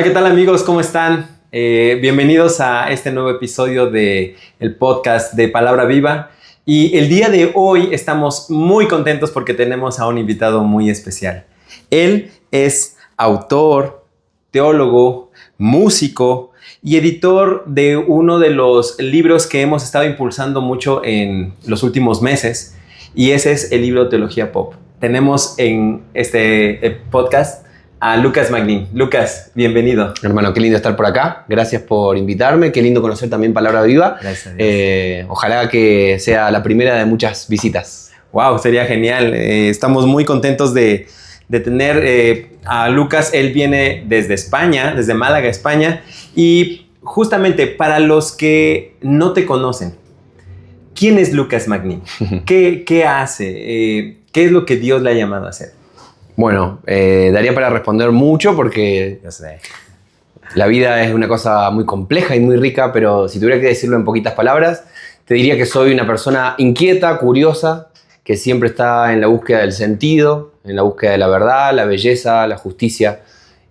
¿qué tal amigos? ¿Cómo están? Bienvenidos a este nuevo episodio del podcast de Palabra Viva. Y el día de hoy estamos muy contentos porque tenemos a un invitado muy especial. Él es autor, teólogo, músico y editor de uno de los libros que hemos estado impulsando mucho en los últimos meses. Y ese es el libro Teología Pop. Tenemos en este podcast a Lucas Magnin. Lucas, bienvenido. Hermano, qué lindo estar por acá. Gracias por invitarme. Qué lindo conocer también Palabra Viva. Gracias a Dios. Ojalá que sea la primera de muchas visitas. Wow, sería genial. Estamos muy contentos de tener a Lucas. Él viene desde España, desde Málaga, España. Y justamente para los que no te conocen, ¿quién es Lucas Magnin? ¿Qué hace? ¿Qué es lo que Dios le ha llamado a hacer? Bueno, daría para responder mucho porque Yo sé. la vida es una cosa muy compleja y muy rica, pero si tuviera que decirlo en poquitas palabras, te diría que soy una persona inquieta, curiosa, que siempre está en la búsqueda del sentido, en la búsqueda de la verdad, la belleza, la justicia.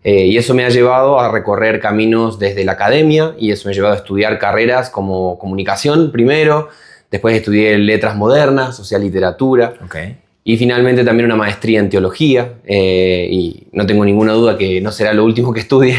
Y eso me ha llevado a recorrer caminos desde la academia y eso me ha llevado a estudiar carreras como comunicación primero, después estudié letras modernas, o sea, literatura. Okay. Y finalmente también una maestría en teología, y no tengo ninguna duda que no será lo último que estudie.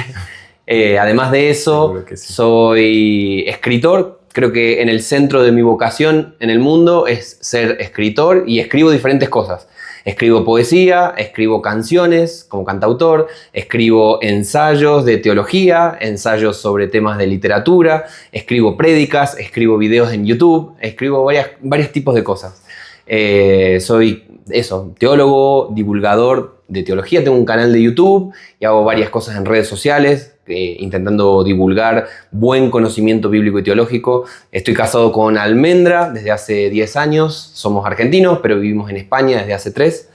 Además de eso, sí, soy escritor. Creo que en el centro de mi vocación en el mundo es ser escritor y escribo diferentes cosas. Escribo poesía, escribo canciones como cantautor, escribo ensayos de teología, ensayos sobre temas de literatura, escribo prédicas, escribo videos en YouTube, escribo varios tipos de cosas. Soy teólogo, divulgador de teología, tengo un canal de YouTube y hago varias cosas en redes sociales, intentando divulgar buen conocimiento bíblico y teológico. Estoy casado con Almendra desde hace 10 años, somos argentinos, pero vivimos en España desde hace 3.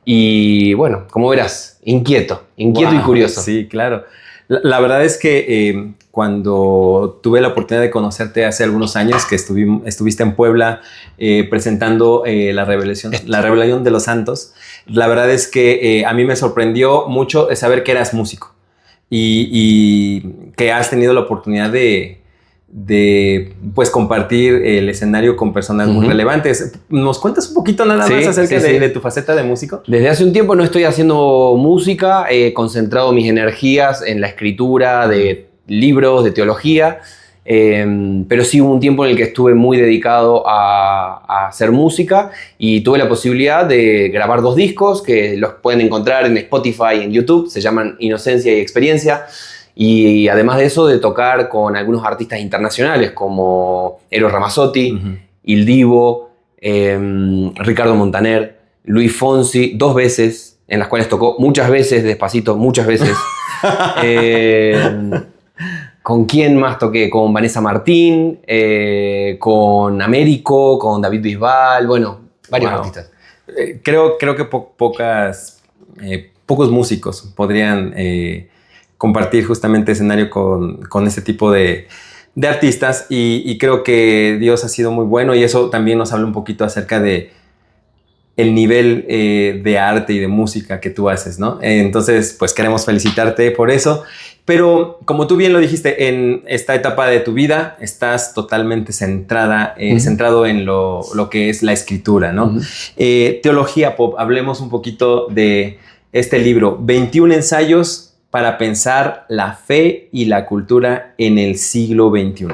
Y bueno, como verás, inquieto y curioso. Sí, claro. La verdad es que cuando tuve la oportunidad de conocerte hace algunos años, que estuviste en Puebla presentando la revelación de los santos, la verdad es que a mí me sorprendió mucho saber que eras músico y que has tenido la oportunidad de pues compartir el escenario con personas muy relevantes. ¿Nos cuentas un poquito nada más acerca de tu faceta de músico? Desde hace un tiempo no estoy haciendo música, he concentrado mis energías en la escritura de libros, de teología, pero sí hubo un tiempo en el que estuve muy dedicado a hacer música y tuve la posibilidad de grabar 2 discos que los pueden encontrar en Spotify y en YouTube, se llaman Inocencia y Experiencia. Y además de eso, de tocar con algunos artistas internacionales como Eros Ramazzotti, Il Divo, Ricardo Montaner, Luis Fonsi, 2 veces, en las cuales tocó muchas veces, Despacito, muchas veces. ¿Con quién más toqué? Con Vanessa Martín, con Américo, con David Bisbal, bueno, varios artistas. Creo que pocos músicos podrían compartir justamente escenario con este tipo de artistas y creo que Dios ha sido muy bueno y eso también nos habla un poquito acerca de el nivel de arte y de música que tú haces, ¿no? Entonces, pues queremos felicitarte por eso, pero como tú bien lo dijiste, en esta etapa de tu vida estás totalmente centrado en lo que es la escritura, ¿no? Teología Pop, hablemos un poquito de este libro, 21 ensayos para pensar la fe y la cultura en el siglo XXI.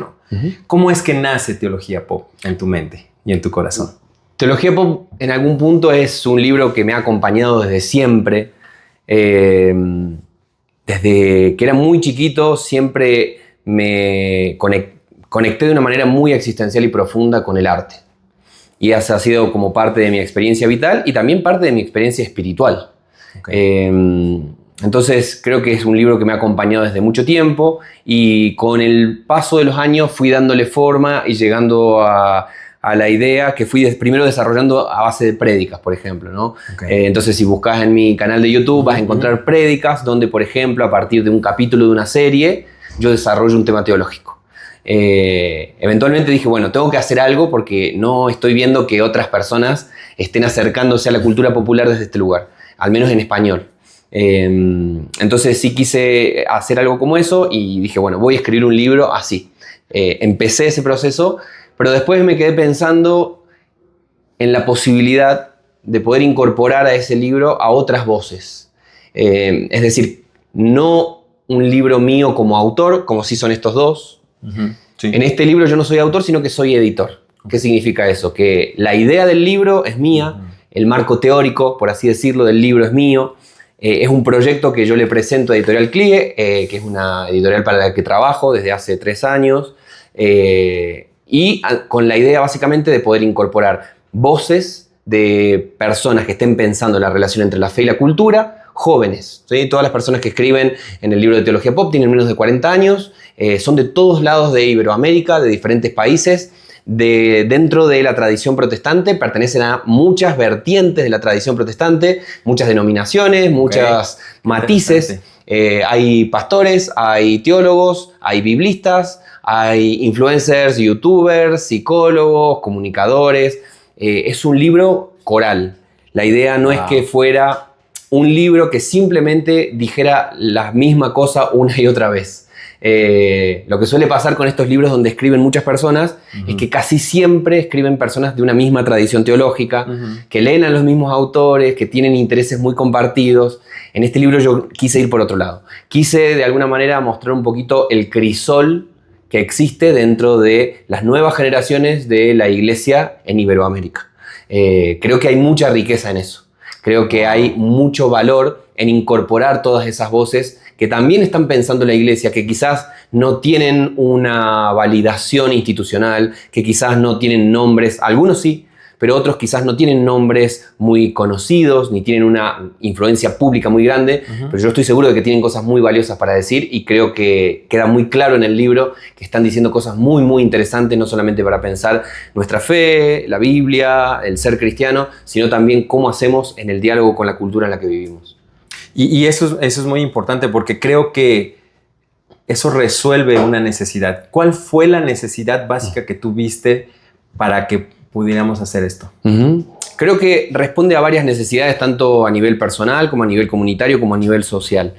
¿Cómo es que nace Teología Pop en tu mente y en tu corazón? Teología Pop en algún punto es un libro que me ha acompañado desde siempre. Desde que era muy chiquito siempre me conecté de una manera muy existencial y profunda con el arte. Y esa ha sido como parte de mi experiencia vital y también parte de mi experiencia espiritual. Okay. Entonces creo que es un libro que me ha acompañado desde mucho tiempo y con el paso de los años fui dándole forma y llegando a la idea que fui primero desarrollando a base de prédicas, por ejemplo, ¿no? Okay. Entonces si buscas en mi canal de YouTube vas a encontrar prédicas donde, por ejemplo, a partir de un capítulo de una serie yo desarrollo un tema teológico. Eventualmente dije, bueno, tengo que hacer algo porque no estoy viendo que otras personas estén acercándose a la cultura popular desde este lugar, al menos en español. Entonces sí quise hacer algo como eso y dije, bueno, voy a escribir un libro así. Empecé ese proceso, pero después me quedé pensando en la posibilidad de poder incorporar a ese libro a otras voces. Es decir, no un libro mío como autor, como sí son estos dos. Sí. En este libro yo no soy autor, sino que soy editor. ¿Qué significa eso? Que la idea del libro es mía, el marco teórico, por así decirlo, del libro es mío. Es un proyecto que yo le presento a Editorial CLIE, que es una editorial para la que trabajo desde hace 3 años, y con la idea básicamente de poder incorporar voces de personas que estén pensando en la relación entre la fe y la cultura, jóvenes. ¿Sí? Todas las personas que escriben en el libro de Teología Pop tienen menos de 40 años, son de todos lados de Iberoamérica, de diferentes países, dentro de la tradición protestante, pertenecen a muchas vertientes de la tradición protestante, muchas denominaciones, muchos matices. Hay pastores, hay teólogos, hay biblistas, hay influencers, youtubers, psicólogos, comunicadores. Es un libro coral. La idea no es que fuera un libro que simplemente dijera la misma cosa una y otra vez. Lo que suele pasar con estos libros donde escriben muchas personas es que casi siempre escriben personas de una misma tradición teológica, que leen a los mismos autores, que tienen intereses muy compartidos. En este libro yo quise ir por otro lado. Quise de alguna manera mostrar un poquito el crisol que existe dentro de las nuevas generaciones de la iglesia en Iberoamérica. Creo que hay mucha riqueza en eso. Creo que hay mucho valor en incorporar todas esas voces que también están pensando en la iglesia, que quizás no tienen una validación institucional, que quizás no tienen nombres, algunos sí, pero otros quizás no tienen nombres muy conocidos, ni tienen una influencia pública muy grande, pero yo estoy seguro de que tienen cosas muy valiosas para decir y creo que queda muy claro en el libro que están diciendo cosas muy, muy interesantes, no solamente para pensar nuestra fe, la Biblia, el ser cristiano, sino también cómo hacemos en el diálogo con la cultura en la que vivimos. Y eso es muy importante porque creo que eso resuelve una necesidad. ¿Cuál fue la necesidad básica que tuviste para que pudiéramos hacer esto? Creo que responde a varias necesidades, tanto a nivel personal, como a nivel comunitario, como a nivel social.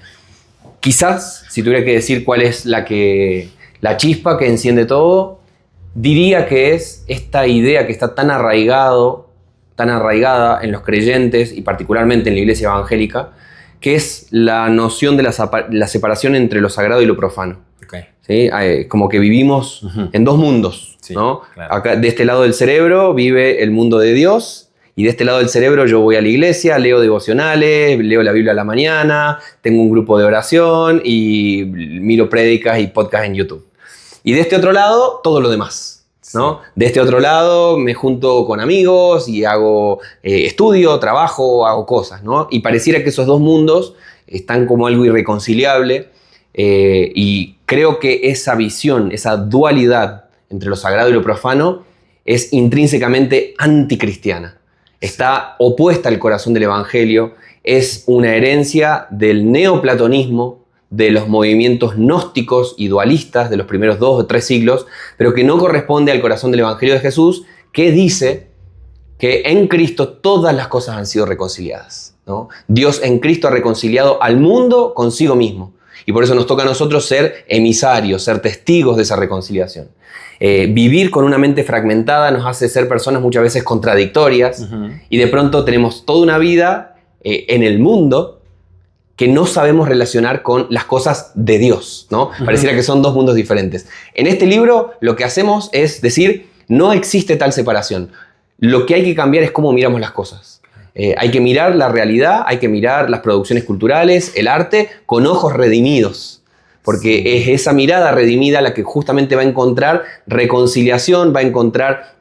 Quizás, si tuviera que decir cuál es la chispa que enciende todo, diría que es esta idea que está tan arraigada en los creyentes y particularmente en la iglesia evangélica, que es la noción de la separación entre lo sagrado y lo profano. Okay. ¿Sí? Como que vivimos en dos mundos, sí, ¿no? Claro. Acá, de este lado del cerebro vive el mundo de Dios y de este lado del cerebro yo voy a la iglesia, leo devocionales, leo la Biblia a la mañana, tengo un grupo de oración y miro prédicas y podcasts en YouTube. Y de este otro lado, todo lo demás. ¿No? De este otro lado me junto con amigos y hago estudio, trabajo, hago cosas, ¿no? Y pareciera que esos dos mundos están como algo irreconciliable y creo que esa visión, esa dualidad entre lo sagrado y lo profano es intrínsecamente anticristiana. Está opuesta al corazón del Evangelio, es una herencia del neoplatonismo, de los movimientos gnósticos y dualistas de los primeros 2 o 3 siglos, pero que no corresponde al corazón del Evangelio de Jesús, que dice que en Cristo todas las cosas han sido reconciliadas, ¿no? Dios en Cristo ha reconciliado al mundo consigo mismo, y por eso nos toca a nosotros ser emisarios, ser testigos de esa reconciliación. Vivir con una mente fragmentada nos hace ser personas muchas veces contradictorias, y de pronto tenemos toda una vida en el mundo que no sabemos relacionar con las cosas de Dios, ¿no? Pareciera que son dos mundos diferentes. En este libro lo que hacemos es decir, no existe tal separación. Lo que hay que cambiar es cómo miramos las cosas. Hay que mirar la realidad, hay que mirar las producciones culturales, el arte, con ojos redimidos. Porque es esa mirada redimida la que justamente va a encontrar reconciliación, va a encontrar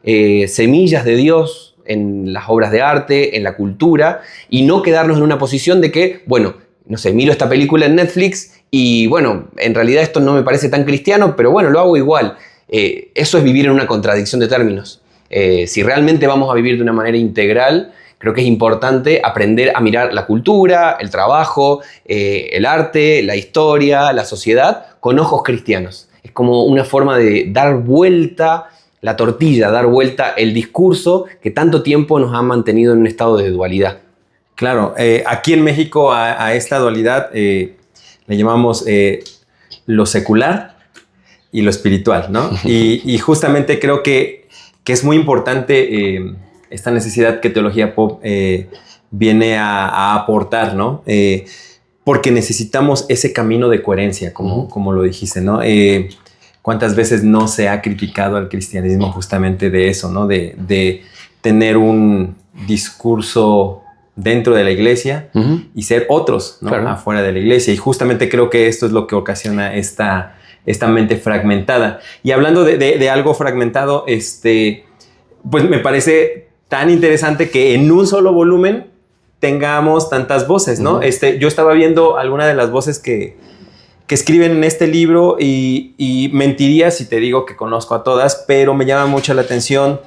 semillas de Dios en las obras de arte, en la cultura, y no quedarnos en una posición de que, bueno, no sé, miro esta película en Netflix y bueno, en realidad esto no me parece tan cristiano, pero bueno, lo hago igual. Eso es vivir en una contradicción de términos. Si realmente vamos a vivir de una manera integral, creo que es importante aprender a mirar la cultura, el trabajo, el arte, la historia, la sociedad con ojos cristianos. Es como una forma de dar vuelta la tortilla, dar vuelta el discurso que tanto tiempo nos ha mantenido en un estado de dualidad. Claro, aquí en México a esta dualidad le llamamos lo secular y lo espiritual, ¿no? Y justamente creo que es muy importante esta necesidad que Teología Pop viene a aportar, ¿no? Porque necesitamos ese camino de coherencia, como lo dijiste, ¿no? ¿Cuántas veces no se ha criticado al cristianismo justamente de eso, ¿no? De tener un discurso dentro de la iglesia y ser otros, ¿no? Claro. Afuera de la iglesia. Y justamente creo que esto es lo que ocasiona esta mente fragmentada. Y hablando de algo fragmentado, pues me parece tan interesante que en un solo volumen tengamos tantas voces, ¿no? Yo estaba viendo alguna de las voces que escriben en este libro y mentiría si te digo que conozco a todas, pero me llama mucho la atención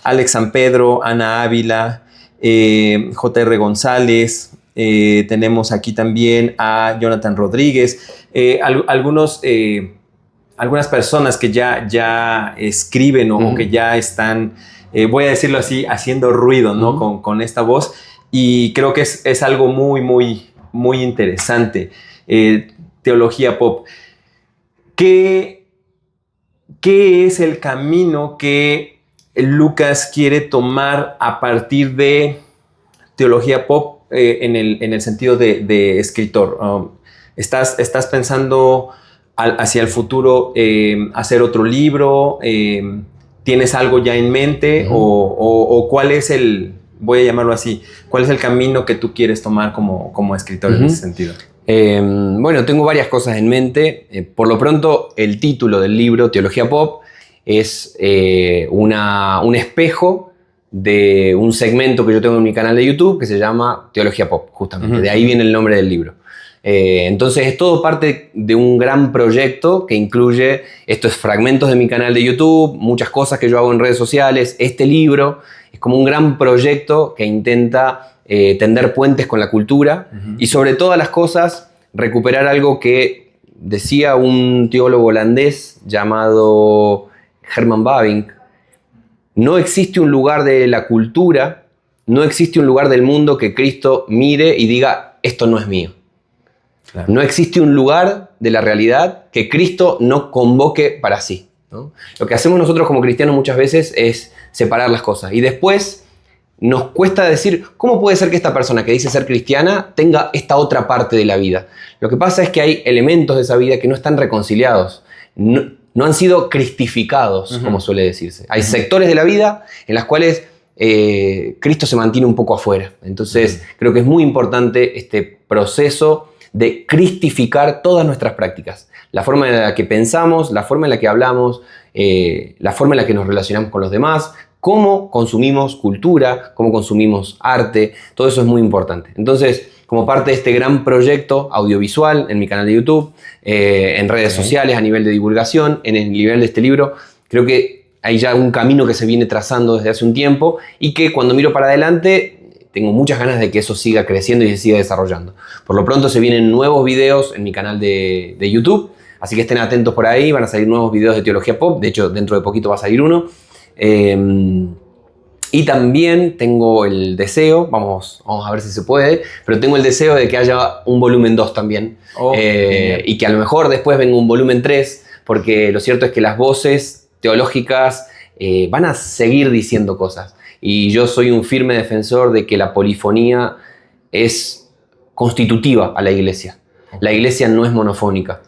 Alex San Pedro, Ana Ávila, J.R. González, tenemos aquí también a Jonathan Rodríguez, algunas personas que ya escriben o que ya están, voy a decirlo así, haciendo ruido, ¿no? Con esta voz, y creo que es algo muy, muy, muy interesante. Teología Pop. ¿Qué es el camino que Lucas quiere tomar a partir de Teología Pop en el sentido de escritor? ¿Estás pensando hacia el futuro hacer otro libro? ¿Tienes algo ya en mente? ¿O cuál es voy a llamarlo así, cuál es el camino que tú quieres tomar como escritor en ese sentido? Bueno, tengo varias cosas en mente. Por lo pronto, el título del libro, Teología Pop, es un espejo de un segmento que yo tengo en mi canal de YouTube que se llama Teología Pop, justamente. De ahí viene el nombre del libro. Entonces es todo parte de un gran proyecto que incluye estos fragmentos de mi canal de YouTube, muchas cosas que yo hago en redes sociales. Este libro es como un gran proyecto que intenta tender puentes con la cultura y sobre todas las cosas recuperar algo que decía un teólogo holandés llamado Herman Bavinck: no existe un lugar de la cultura, no existe un lugar del mundo que Cristo mire y diga esto no es mío. Claro. No existe un lugar de la realidad que Cristo no convoque para sí, ¿no? Lo que hacemos nosotros como cristianos muchas veces es separar las cosas y después nos cuesta decir cómo puede ser que esta persona que dice ser cristiana tenga esta otra parte de la vida. Lo que pasa es que hay elementos de esa vida que no están reconciliados, no han sido cristificados, como suele decirse. Hay sectores de la vida en las cuales Cristo se mantiene un poco afuera. Entonces creo que es muy importante este proceso de cristificar todas nuestras prácticas. La forma en la que pensamos, la forma en la que hablamos, la forma en la que nos relacionamos con los demás, cómo consumimos cultura, cómo consumimos arte, todo eso es muy importante. Entonces, como parte de este gran proyecto audiovisual en mi canal de YouTube, en redes sociales, a nivel de divulgación, en el nivel de este libro, creo que hay ya un camino que se viene trazando desde hace un tiempo y que cuando miro para adelante tengo muchas ganas de que eso siga creciendo y se siga desarrollando. Por lo pronto se vienen nuevos videos en mi canal de YouTube, así que estén atentos por ahí, van a salir nuevos videos de Teología Pop, de hecho dentro de poquito va a salir uno. Y también tengo el deseo, vamos a ver si se puede, pero tengo el deseo de que haya un volumen 2 también. Y que a lo mejor después venga un volumen 3, porque lo cierto es que las voces teológicas van a seguir diciendo cosas. Y yo soy un firme defensor de que la polifonía es constitutiva a la iglesia. La iglesia no es monofónica.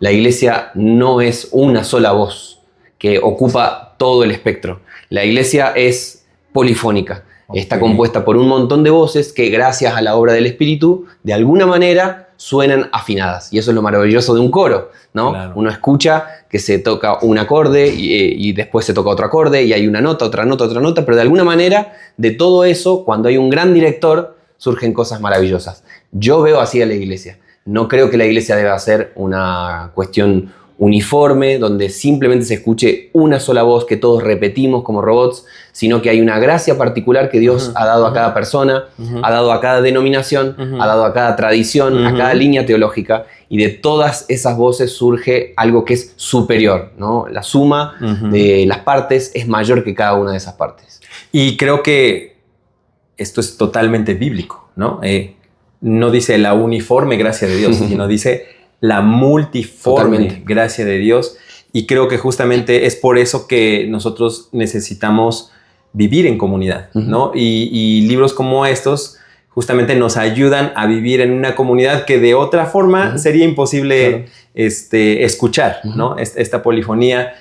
La iglesia no es una sola voz que ocupa todo el espectro. La iglesia es polifónica. Está compuesta por un montón de voces que, gracias a la obra del Espíritu, de alguna manera suenan afinadas. Y eso es lo maravilloso de un coro, ¿no? Claro. Uno escucha que se toca un acorde y después se toca otro acorde y hay una nota, otra nota, otra nota, pero de alguna manera de todo eso, cuando hay un gran director, surgen cosas maravillosas. Yo veo así a la iglesia. No creo que la iglesia deba ser una cuestión uniforme, donde simplemente se escuche una sola voz que todos repetimos como robots, sino que hay una gracia particular que Dios ha dado a cada persona, ha dado a cada denominación, ha dado a cada tradición, a cada línea teológica, y de todas esas voces surge algo que es superior, ¿no? La suma de las partes es mayor que cada una de esas partes. Y creo que esto es totalmente bíblico, ¿no? No dice la uniforme gracia de Dios, sino dice la multiforme Totalmente. gracia de Dios. Y creo que justamente es por eso que nosotros necesitamos vivir en comunidad, ¿no? Y libros como estos justamente nos ayudan a vivir en una comunidad que de otra forma sería imposible escuchar, ¿no? Esta polifonía.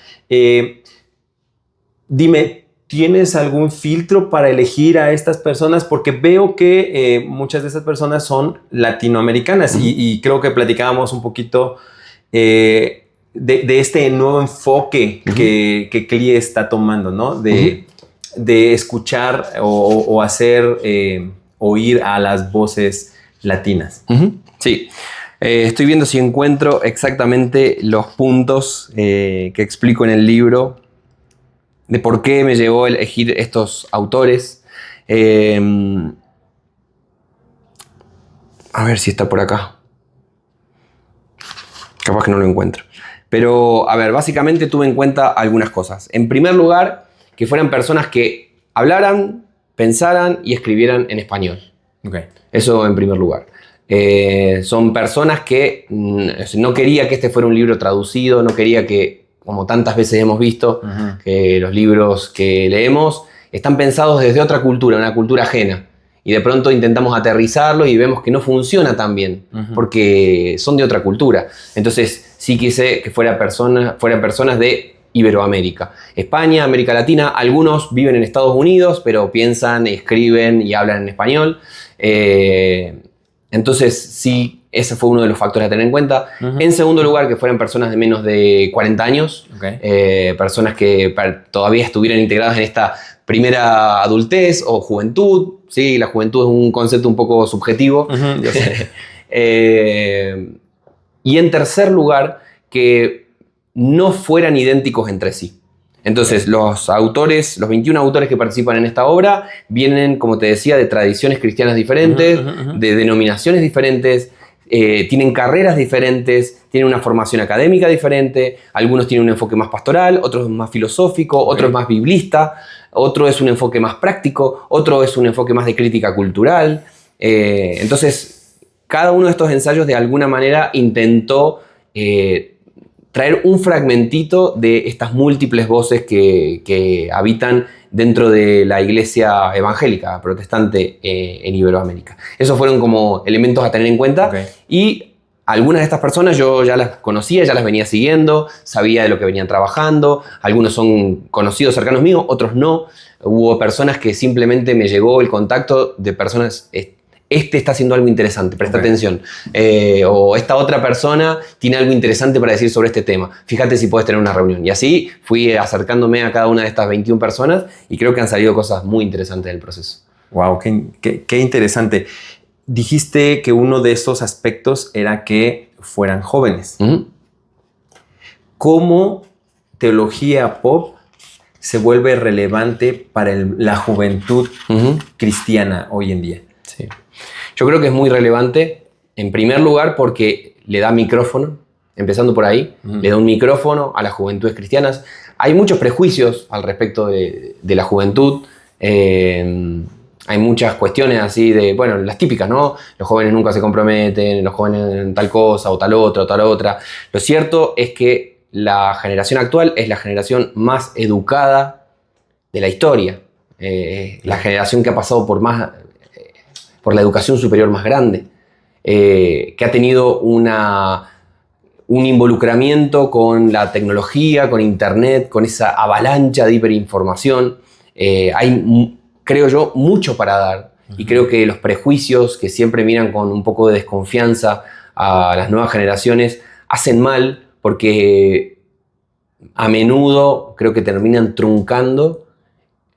Dime, ¿tienes algún filtro para elegir a estas personas? Porque veo que muchas de estas personas son latinoamericanas y creo que platicábamos un poquito de este nuevo enfoque que CLIE está tomando, ¿no? De escuchar o hacer oír a las voces latinas. Sí. Estoy viendo si encuentro exactamente los puntos que explico en el libro de por qué me llevó a elegir estos autores. A ver si está por acá. Capaz que no lo encuentro. Pero, a ver, básicamente tuve en cuenta algunas cosas. En primer lugar, que fueran personas que hablaran, pensaran y escribieran en español. Okay. Eso en primer lugar. Son personas que no quería que este fuera un libro traducido, no quería que, como tantas veces hemos visto, que los libros que leemos están pensados desde otra cultura, una cultura ajena. Y de pronto intentamos aterrizarlo y vemos que no funciona tan bien, porque son de otra cultura. Entonces sí quise que fueran personas de Iberoamérica. España, América Latina, algunos viven en Estados Unidos, pero piensan, escriben y hablan en español. Entonces sí, ese fue uno de los factores a tener en cuenta. En segundo lugar, que fueran personas de menos de 40 años, personas que todavía estuvieran integradas en esta primera adultez o juventud. Sí, la juventud es un concepto un poco subjetivo. Yo sé. Y en tercer lugar, que no fueran idénticos entre sí. Entonces, los autores, los 21 autores que participan en esta obra, vienen, como te decía, de tradiciones cristianas diferentes, de denominaciones diferentes, tienen carreras diferentes, tienen una formación académica diferente, algunos tienen un enfoque más pastoral, otros más filosófico, otro es más biblista, otro es un enfoque más práctico, otro es un enfoque más de crítica cultural. Entonces, cada uno de estos ensayos de alguna manera intentó traer un fragmentito de estas múltiples voces que habitan dentro de la iglesia evangélica protestante en Iberoamérica. Esos fueron como elementos a tener en cuenta. Y algunas de estas personas yo ya las conocía, ya las venía siguiendo, sabía de lo que venían trabajando. Algunos son conocidos cercanos míos, otros no. Hubo personas que simplemente me llegó el contacto de personas... Este está haciendo algo interesante, presta atención. O esta otra persona tiene algo interesante para decir sobre este tema. Fíjate si puedes tener una reunión. Y así fui acercándome a cada una de estas 21 personas y creo que han salido cosas muy interesantes del proceso. Wow, qué interesante. Dijiste que uno de esos aspectos era que fueran jóvenes. ¿Cómo teología pop se vuelve relevante para la juventud cristiana hoy en día? Sí. Yo creo que es muy relevante, en primer lugar, porque le da micrófono, empezando por ahí, le da un micrófono a las juventudes cristianas. Hay muchos prejuicios al respecto de la juventud. Hay muchas cuestiones así de, bueno, las típicas, ¿no? Los jóvenes nunca se comprometen, los jóvenes en tal cosa o tal otra o tal otra. Lo cierto es que la generación actual es la generación más educada de la historia. La generación que ha pasado por la educación superior más grande, que ha tenido un involucramiento con la tecnología, con internet, con esa avalancha de hiperinformación. Hay, creo yo, mucho para dar. Y creo que los prejuicios que siempre miran con un poco de desconfianza a las nuevas generaciones hacen mal, porque a menudo creo que terminan truncando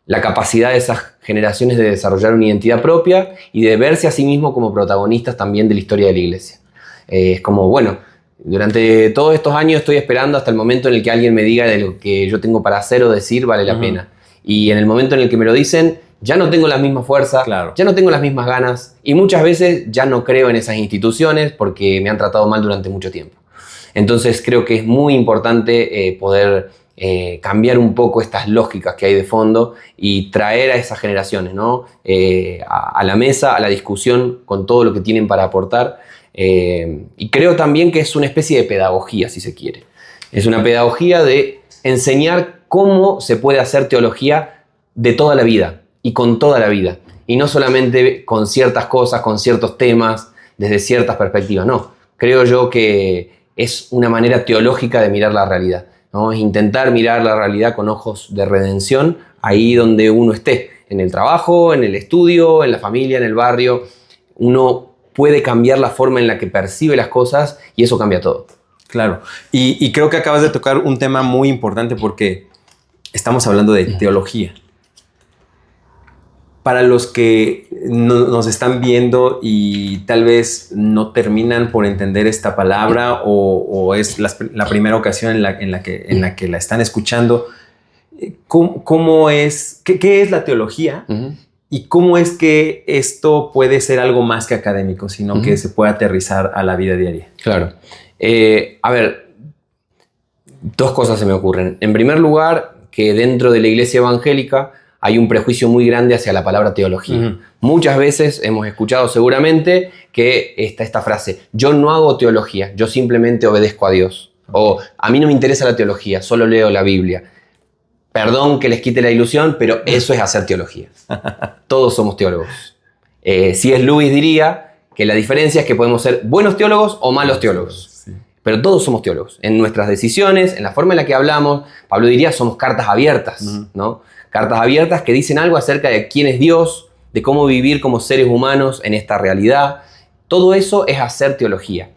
la capacidad de esas generaciones de desarrollar una identidad propia y de verse a sí mismos como protagonistas también de la historia de la iglesia. Es como, bueno, durante todos estos años estoy esperando hasta el momento en el que alguien me diga de lo que yo tengo para hacer o decir vale la pena. Y en el momento en el que me lo dicen, ya no tengo la misma fuerza, ya no tengo las mismas ganas y muchas veces ya no creo en esas instituciones porque me han tratado mal durante mucho tiempo. Entonces creo que es muy importante poder cambiar un poco estas lógicas que hay de fondo y traer a esas generaciones, ¿no? A la mesa, a la discusión con todo lo que tienen para aportar. Y creo también que es una especie de pedagogía, si se quiere. Es una pedagogía de enseñar cómo se puede hacer teología de toda la vida y con toda la vida. Y no solamente con ciertas cosas, con ciertos temas, desde ciertas perspectivas. No, creo yo que es una manera teológica de mirar la realidad, ¿no? Es intentar mirar la realidad con ojos de redención ahí donde uno esté, en el trabajo, en el estudio, en la familia, en el barrio. Uno puede cambiar la forma en la que percibe las cosas y eso cambia todo. Claro, y creo que acabas de tocar un tema muy importante porque estamos hablando de teología. Para los que nos están viendo y tal vez no terminan por entender esta palabra o es la primera ocasión en la que la están escuchando, ¿cómo es, qué es la teología? Uh-huh. ¿Y cómo es que esto puede ser algo más que académico, sino uh-huh. que se puede aterrizar a la vida diaria? Claro. A ver, dos cosas se me ocurren. En primer lugar, que dentro de la iglesia evangélica hay un prejuicio muy grande hacia la palabra teología. Uh-huh. Muchas veces hemos escuchado seguramente que está esta frase: yo no hago teología, yo simplemente obedezco a Dios. O a mí no me interesa la teología, solo leo la Biblia. Perdón que les quite la ilusión, pero eso es hacer teología. Todos somos teólogos. C.S. Lewis diría que la diferencia es que podemos ser buenos teólogos o malos teólogos. Sí. Pero todos somos teólogos. En nuestras decisiones, en la forma en la que hablamos, Pablo diría, somos cartas abiertas, uh-huh. ¿no? Cartas abiertas que dicen algo acerca de quién es Dios, de cómo vivir como seres humanos en esta realidad. Todo eso es hacer teología.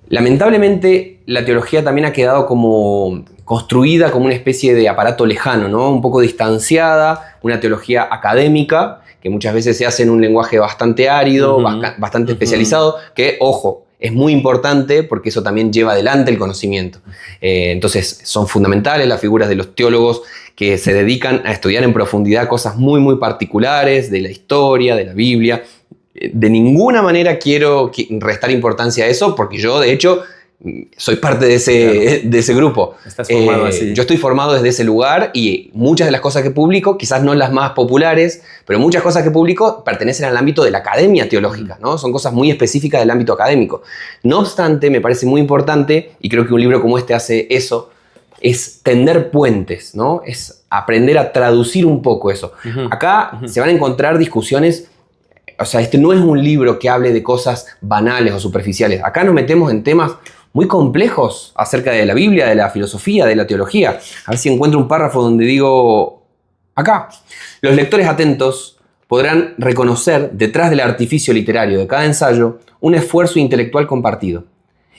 Lamentablemente, la teología también ha quedado como construida como una especie de aparato lejano, ¿no? Un poco distanciada, una teología académica, que muchas veces se hace en un lenguaje bastante árido, uh-huh. bastante uh-huh. especializado, que, ojo, es muy importante porque eso también lleva adelante el conocimiento. Entonces, son fundamentales las figuras de los teólogos que se dedican a estudiar en profundidad cosas muy, muy particulares de la historia, de la Biblia. De ninguna manera quiero restar importancia a eso, porque yo, de hecho, soy parte de ese grupo. Estás formado así. Yo estoy formado desde ese lugar y muchas de las cosas que publico, quizás no las más populares, pero muchas cosas que publico pertenecen al ámbito de la academia teológica, ¿no? Son cosas muy específicas del ámbito académico. No obstante, me parece muy importante, y creo que un libro como este hace eso, es tender puentes, ¿no? Es aprender a traducir un poco eso. Uh-huh. Acá uh-huh. se van a encontrar discusiones. O sea, este no es un libro que hable de cosas banales o superficiales. Acá nos metemos en temas muy complejos acerca de la Biblia, de la filosofía, de la teología. A ver si encuentro un párrafo donde digo, acá, los lectores atentos podrán reconocer detrás del artificio literario de cada ensayo un esfuerzo intelectual compartido.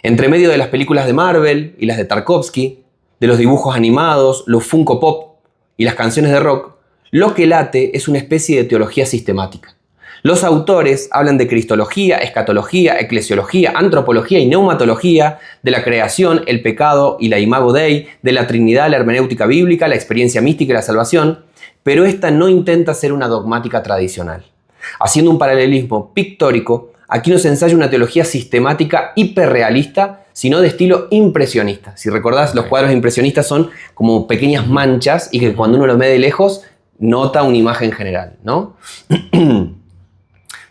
Entre medio de las películas de Marvel y las de Tarkovsky, de los dibujos animados, los Funko Pop y las canciones de rock, lo que late es una especie de teología sistemática. Los autores hablan de cristología, escatología, eclesiología, antropología y neumatología, de la creación, el pecado y la imago Dei, de la Trinidad, la hermenéutica bíblica, la experiencia mística y la salvación, pero esta no intenta ser una dogmática tradicional. Haciendo un paralelismo pictórico, aquí no se ensaya una teología sistemática hiperrealista, sino de estilo impresionista. Si recordás, los cuadros impresionistas son como pequeñas manchas y que cuando uno lo ve de lejos, nota una imagen general, ¿no?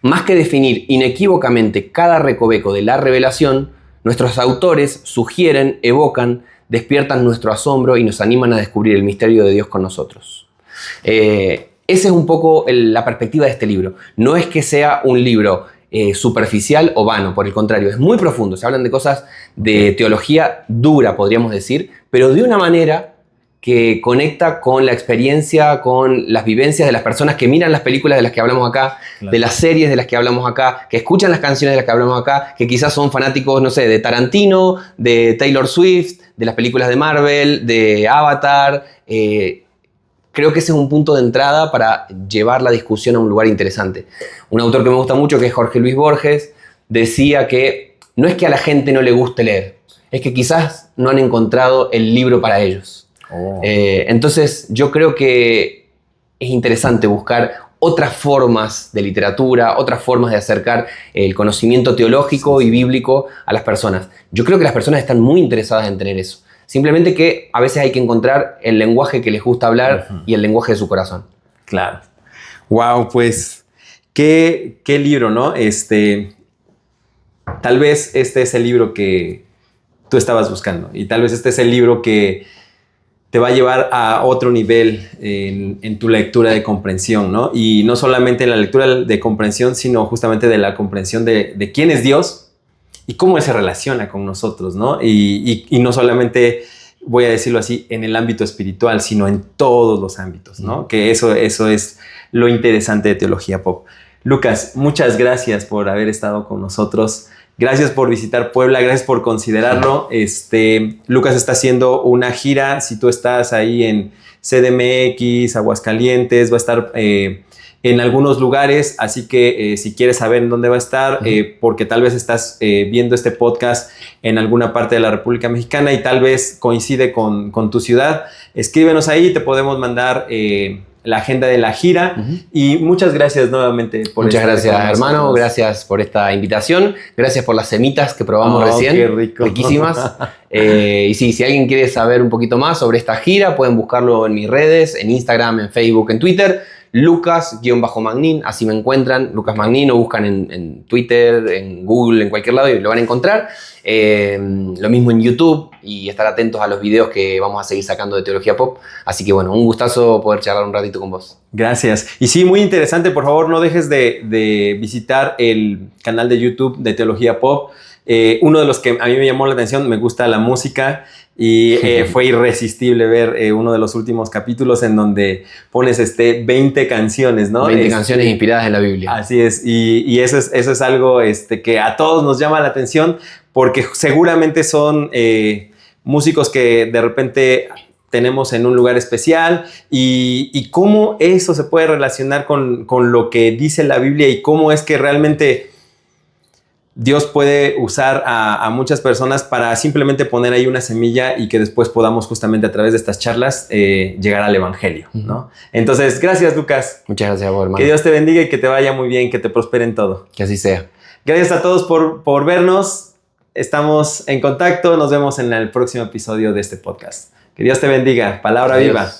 Más que definir inequívocamente cada recoveco de la revelación, nuestros autores sugieren, evocan, despiertan nuestro asombro y nos animan a descubrir el misterio de Dios con nosotros. Esa es un poco la perspectiva de este libro. No es que sea un libro superficial o vano, por el contrario, es muy profundo. Se hablan de cosas de teología dura, podríamos decir, pero de una manera que conecta con la experiencia, con las vivencias de las personas que miran las películas de las que hablamos acá, claro. de las series de las que hablamos acá, que escuchan las canciones de las que hablamos acá, que quizás son fanáticos, no sé, de Tarantino, de Taylor Swift, de las películas de Marvel, de Avatar. Creo que ese es un punto de entrada para llevar la discusión a un lugar interesante. Un autor que me gusta mucho, que es Jorge Luis Borges, decía que no es que a la gente no le guste leer, es que quizás no han encontrado el libro para ellos. Oh. Entonces yo creo que es interesante buscar otras formas de literatura, otras formas de acercar el conocimiento teológico y bíblico a las personas. Yo creo que las personas están muy interesadas en tener eso. Simplemente que a veces hay que encontrar el lenguaje que les gusta hablar y el lenguaje de su corazón. Claro. Wow, pues qué libro, ¿no? Tal vez este es el libro que tú estabas buscando y tal vez este es el libro que te va a llevar a otro nivel en tu lectura de comprensión, ¿no? Y no solamente en la lectura de comprensión, sino justamente de la comprensión de quién es Dios y cómo Él se relaciona con nosotros, ¿no? Y no solamente, voy a decirlo así, en el ámbito espiritual, sino en todos los ámbitos, ¿no? Que eso es lo interesante de Teología Pop. Lucas, muchas gracias por haber estado con nosotros. Gracias por visitar Puebla, gracias por considerarlo. Lucas está haciendo una gira. Si tú estás ahí en CDMX, Aguascalientes, va a estar en algunos lugares. Así que si quieres saber en dónde va a estar, porque tal vez estás viendo este podcast en alguna parte de la República Mexicana y tal vez coincide con tu ciudad, escríbenos ahí, te podemos mandar la agenda de la gira. Y muchas gracias nuevamente por Muchas gracias, hermano. Gracias por esta invitación. Gracias por las semitas que probamos recién. Qué rico. Riquísimas. Y sí, si alguien quiere saber un poquito más sobre esta gira, pueden buscarlo en mis redes, en Instagram, en Facebook, en Twitter. Lucas-Magnin, así me encuentran. Lucas Magnin, o buscan en Twitter, en Google, en cualquier lado y lo van a encontrar. Lo mismo en YouTube, y estar atentos a los videos que vamos a seguir sacando de Teología Pop. Así que bueno, un gustazo poder charlar un ratito con vos. Gracias. Y sí, muy interesante. Por favor, no dejes de visitar el canal de YouTube de Teología Pop. Uno de los que a mí me llamó la atención, me gusta la música. Y fue irresistible ver uno de los últimos capítulos en donde pones 20 canciones, ¿no? 20 canciones inspiradas en la Biblia. Así es, y eso es algo que a todos nos llama la atención, porque seguramente son músicos que de repente tenemos en un lugar especial, y cómo eso se puede relacionar con lo que dice la Biblia y cómo es que realmente Dios puede usar a muchas personas para simplemente poner ahí una semilla y que después podamos justamente a través de estas charlas llegar al evangelio, ¿no? Entonces, gracias, Lucas. Muchas gracias a vos, hermano. Que Dios te bendiga y que te vaya muy bien, que te prospere en todo. Que así sea. Gracias a todos por vernos. Estamos en contacto. Nos vemos en el próximo episodio de este podcast. Que Dios te bendiga. Palabra Adiós. viva.